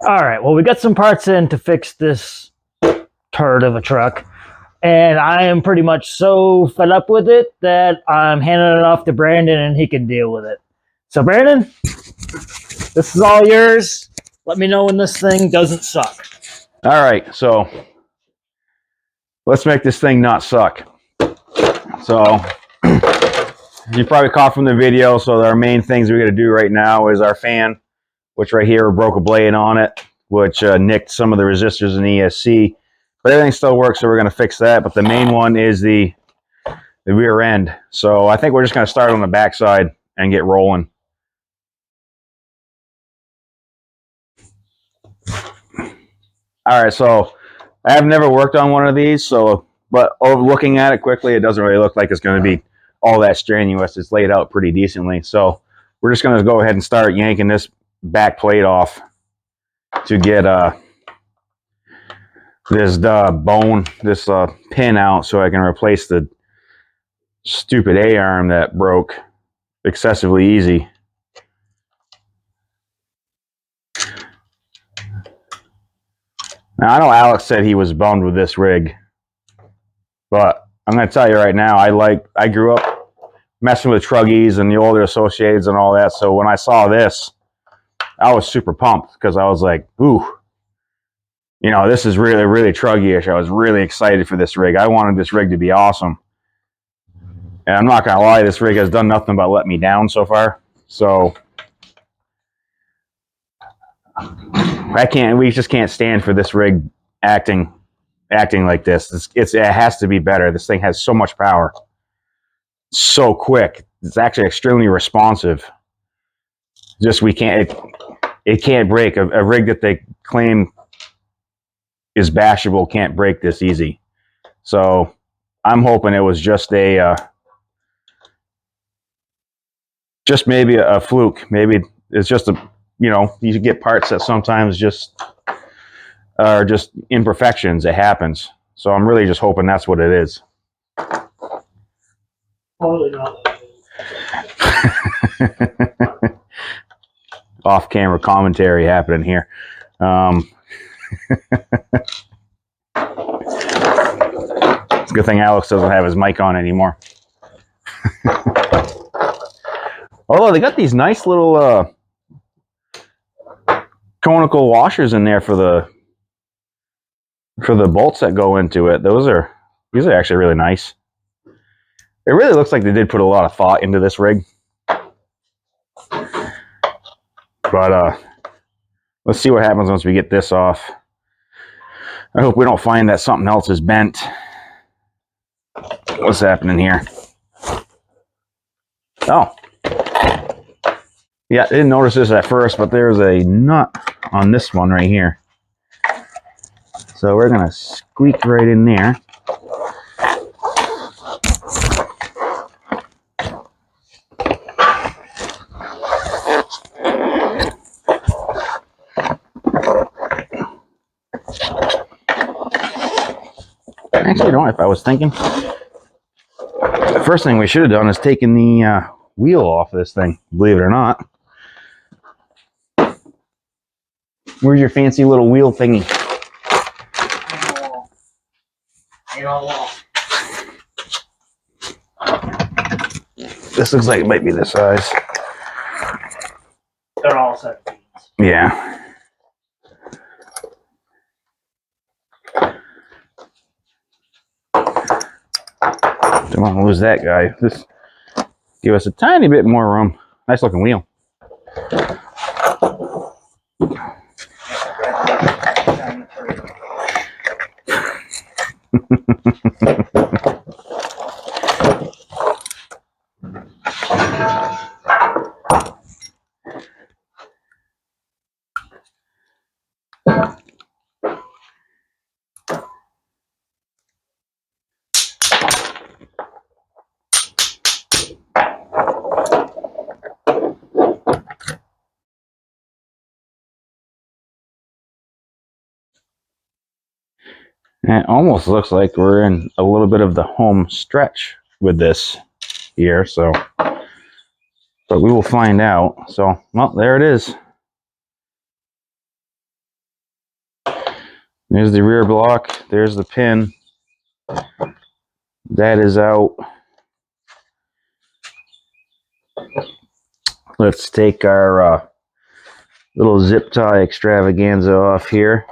All right, well, we got some parts in to fix this turd of a truck, and I am pretty much so fed up with it that I'm handing it off to Brandon and he can deal with it. So, Brandon, this is all yours. Let me know when this thing doesn't suck. All right, so let's make this thing not suck. So you probably caught from the video, so our main things we're going to do right now is our fan, which right here broke a blade on it, which nicked some of the resistors in the ESC. But everything still works, so we're going to fix that. But the main one is the rear end. So I think we're just going to start on the back side and get rolling. All right, so I have never worked on one of these, but looking at it quickly, it doesn't really look like it's going to be all that strenuous. It's laid out pretty decently. So we're just going to go ahead and start yanking this back plate off to get this pin out so I can replace the stupid A-arm that broke excessively easy. Now, I know Alex said he was bummed with this rig, but I'm going to tell you right now, I grew up messing with Truggies and the older Associateds and all that, so when I saw this, I was super pumped because I was like, ooh, you know, this is really, really Truggy-ish. I was really excited for this rig. I wanted this rig to be awesome. And I'm not going to lie, this rig has done nothing but let me down so far. So we just can't stand for this rig acting like this. It has to be better. This thing has so much power. So quick. It's actually extremely responsive. Just it can't break. A rig that they claim is bashable can't break this easy. So I'm hoping it was just maybe a fluke. Maybe it's just you get parts that sometimes just are just imperfections. It happens. So I'm really just hoping that's what it is. Totally not. Off-camera commentary happening here. It's a good thing Alex doesn't have his mic on anymore. Although they got these nice little conical washers in there for the bolts that go into it. These are actually really nice. It really looks like they did put a lot of thought into this rig. But let's see what happens once we get this off. I hope we don't find that something else is bent. What's happening here? Oh. Yeah, I didn't notice this at first, but there's a nut on this one right here. So we're going to squeak right in there. Actually, I don't know if I was thinking. The first thing we should have done is taken the wheel off this thing, believe it or not. Where's your fancy little wheel thingy? This looks like it might be this size. They're all 17s. Yeah. Don't want to lose that guy. Just give us a tiny bit more room. Nice looking wheel. It almost looks like we're in a little bit of the home stretch with this here, so, but we will find out. So, well, there it is. There's the rear block. There's the pin. That is out. Let's take our little zip tie extravaganza off here.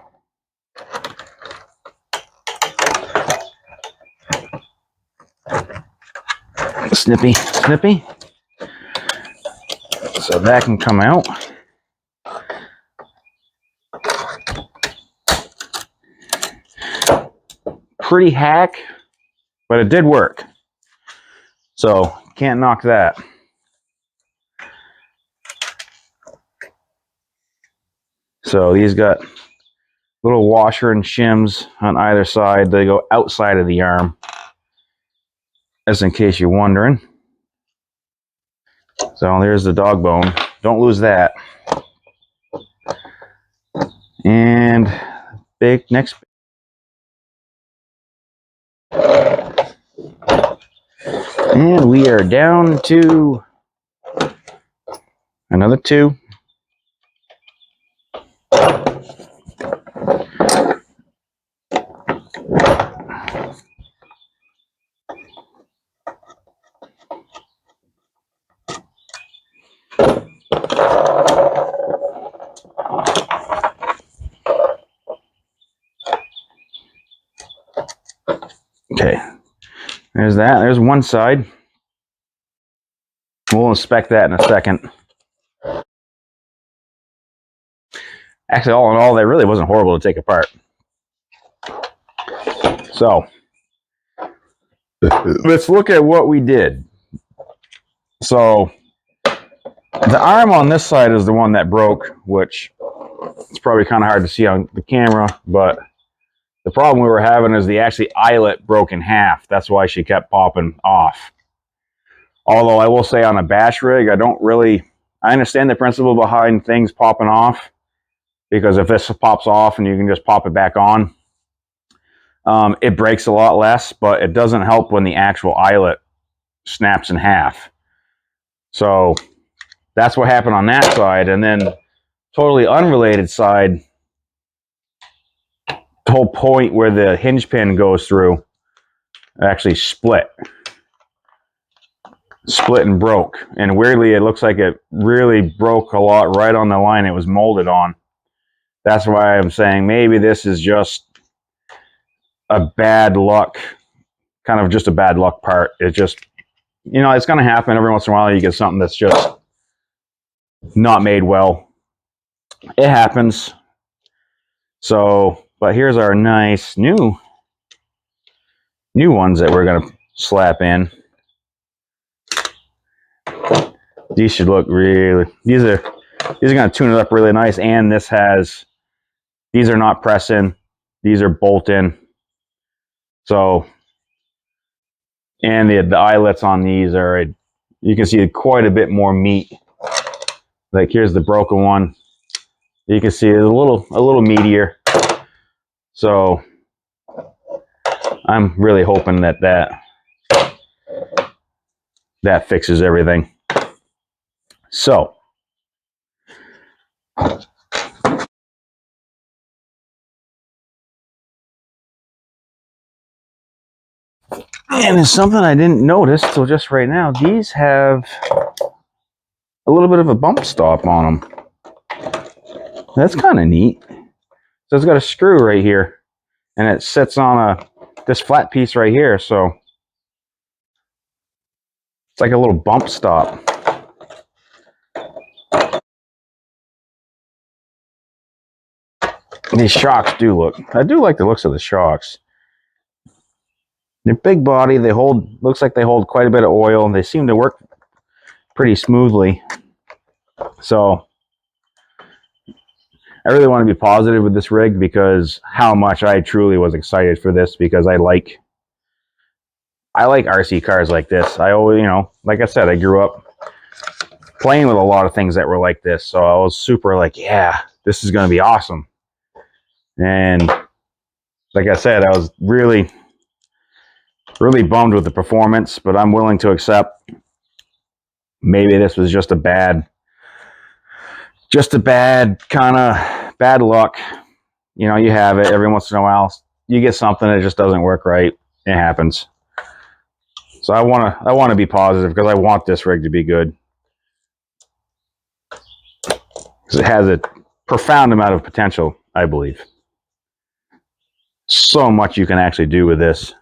Snippy, snippy. So that can come out. Pretty hack, but it did work. So can't knock that. So these got little washer and shims on either side. They go outside of the arm, as in case you're wondering. So there's the dog bone. Don't lose that. And next. And we are down to another 2. Okay, there's that. There's one side. We'll inspect that in a second. Actually, all in all, that really wasn't horrible to take apart. So, let's look at what we did. So, the arm on this side is the one that broke, which it's probably kind of hard to see on the camera, but the problem we were having is the actually eyelet broke in half. That's why she kept popping off. Although I will say on a bash rig, I understand the principle behind things popping off, because if this pops off and you can just pop it back on, it breaks a lot less, but it doesn't help when the actual eyelet snaps in half. So that's what happened on that side. And then totally unrelated side, the whole point where the hinge pin goes through actually split and broke. And weirdly, it looks like it really broke a lot right on the line it was molded on. That's why I'm saying maybe this is just a bad luck, kind of just a bad luck part. It just, it's going to happen every once in a while. You get something that's just not made well. It happens. So, but here's our nice new ones that we're going to slap in. These should look these are going to tune it up really nice. And these are not press in, these are bolt in. So, and the eyelets on these are, you can see quite a bit more meat. Like here's the broken one. You can see it's a little meatier. So I'm really hoping that fixes everything. So and it's something I didn't notice till just right now. These have a little bit of a bump stop on them. That's kind of neat. So it's got a screw right here, and it sits on this flat piece right here. So it's like a little bump stop. These shocks I do like the looks of the shocks. They're big body. Looks like they hold quite a bit of oil, and they seem to work pretty smoothly. So I really want to be positive with this rig, because how much I truly was excited for this, because I like RC cars like this. I always, like I said, I grew up playing with a lot of things that were like this. So I was super like, yeah, this is going to be awesome. And like I said, I was really bummed with the performance, but I'm willing to accept maybe this was just a bad kind of bad luck. you know, you have it every once in a while. You get something that just doesn't work right. It happens. So I want to be positive because I want this rig to be good. Because it has a profound amount of potential, I believe. So much you can actually do with this.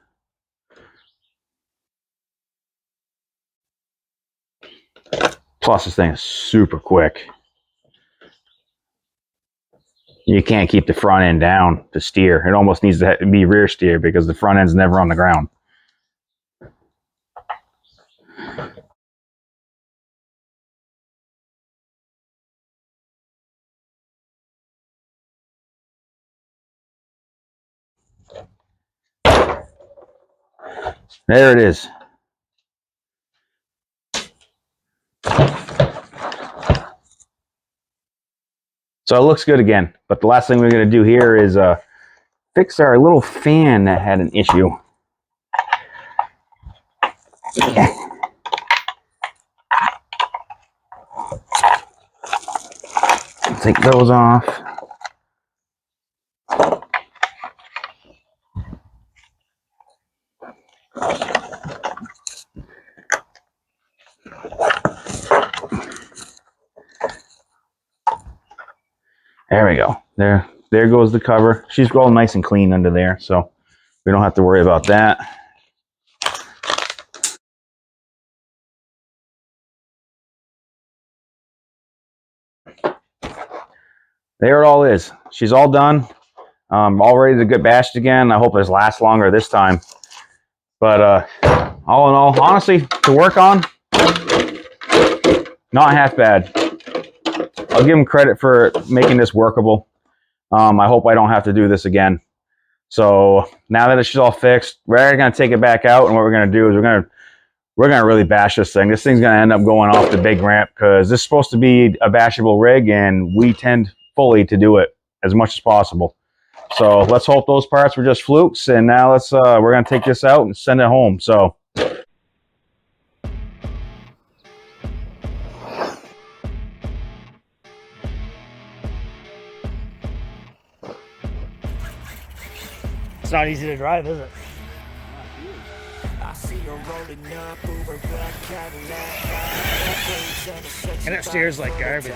Plus, this thing is super quick. You can't keep the front end down to steer. It almost needs to be rear steer because the front end's never on the ground. There it is. So it looks good again. But the last thing we're going to do here is fix our little fan that had an issue. Take those off. There we go. There goes the cover. She's all nice and clean under there, so we don't have to worry about that. There it all is. She's all done. All ready to get bashed again. I hope this lasts longer this time. But all in all, honestly, to work on, not half bad. I'll give them credit for making this workable. I hope I don't have to do this again. So now that it's all fixed, we're going to take it back out, and what we're going to do is we're going to really bash this thing. This thing's going to end up going off the big ramp because this is supposed to be a bashable rig, and we tend fully to do it as much as possible. So let's hope those parts were just flukes, and now we're going to take this out and send it home. So It's not easy to drive, is it? And it steers like garbage.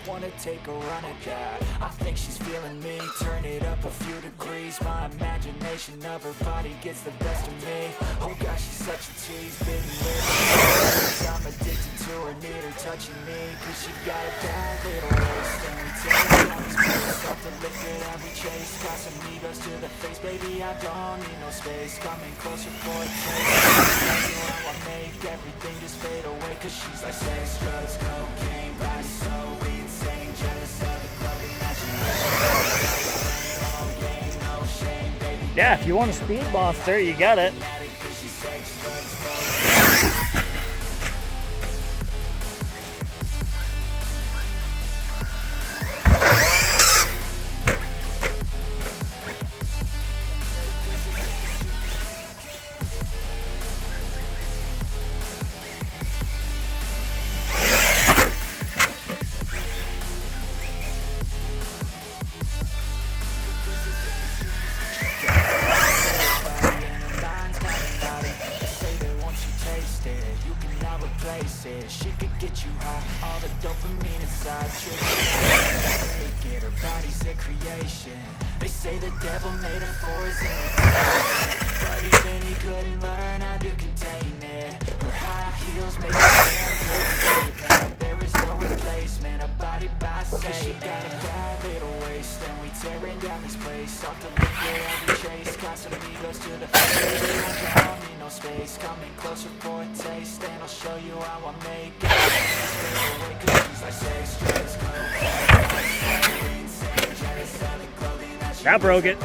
Wanna take a run at that? I think she's feeling me. Turn it up a few degrees. My imagination of her body gets the best of me. Oh gosh, she's such a tease. Baby, I'm addicted to her, need her touching me. Cause she got a bad little waist. And we take all these pills off the liquor that we chase. Got some egos to the face, baby, I don't need no space. Coming closer for a taste. I make everything just fade away. Cause she's like sex, drugs, cocaine, body so insane. Jealous of the clothing that she wears. No shame, baby. Yeah, if you want a speed monster, you got it. She could get you high, all the dopamine inside you. Get her body's a creation. They say the devil made her for his imitation, but even he couldn't learn how to contain it. Her high heels make her there is no replacement, a body by Satan. She got a bad little waist, and we tearing down this place. Off the liquor every chase, got some egos to the face. I don't need no space, coming closer for a taste, and I'll show you how I make it. I broke it.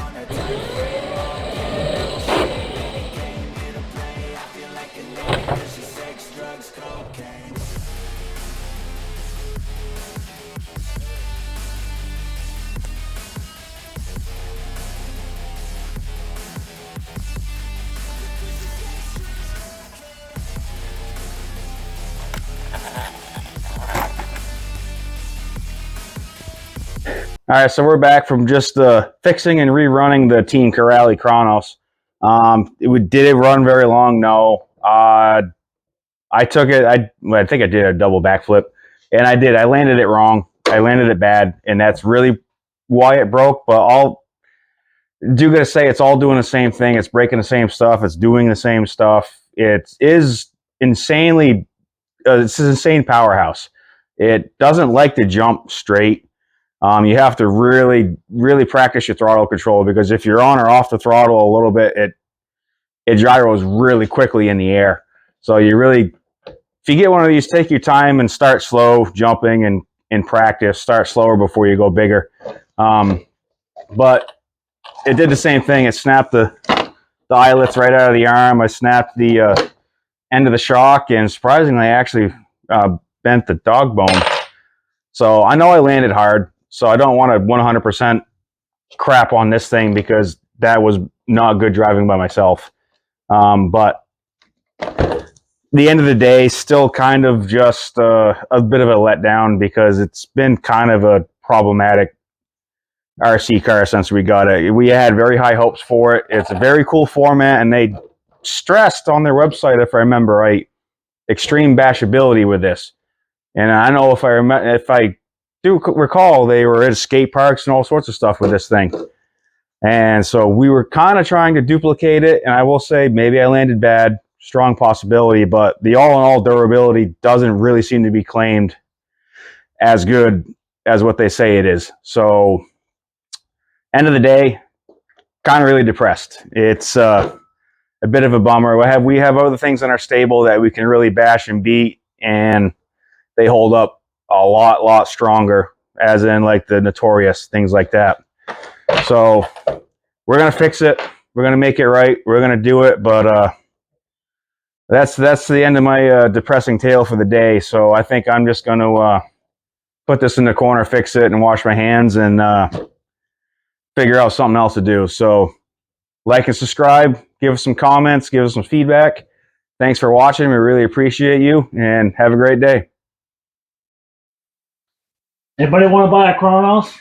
All right, so we're back from just fixing and rerunning the Team Corrali Kronos. Did it run very long? No. I took it. I think I did a double backflip, and I did. I landed it wrong. I landed it bad, and that's really why it broke. But I'll do gotta say it's all doing the same thing. It's breaking the same stuff. It's doing the same stuff. It is insanely. It's an insane powerhouse. It doesn't like to jump straight. You have to really practice your throttle control, because if you're on or off the throttle a little bit, it gyros really quickly in the air. So if you get one of these, take your time and start slow jumping and in practice. Start slower before you go bigger. But it did the same thing. It snapped the eyelets right out of the arm. I snapped the end of the shock, and surprisingly, I actually bent the dog bone. So I know I landed hard. So I don't want to 100% crap on this thing, because that was not good driving by myself. But the end of the day, still kind of just a bit of a letdown, because it's been kind of a problematic RC car since we got it. We had very high hopes for it. It's a very cool format, and they stressed on their website, if I remember right, extreme bashability with this. And I know if I do recall, they were at skate parks and all sorts of stuff with this thing. And so we were kind of trying to duplicate it, and I will say maybe I landed bad, strong possibility, but the all-in-all durability doesn't really seem to be claimed as good as what they say it is. So end of the day, kind of really depressed. It's a bit of a bummer. We have other things in our stable that we can really bash and beat, and they hold up a lot stronger, as in like the Notorious, things like that. So we're gonna fix it. We're gonna make it right. We're gonna do it. But that's the end of my depressing tale for the day. So I think I'm just gonna put this in the corner, fix it, and wash my hands, and figure out something else to do. So like and subscribe. Give us some comments. Give us some feedback. Thanks for watching. We really appreciate you, and have a great day. Anybody want to buy a Kronos?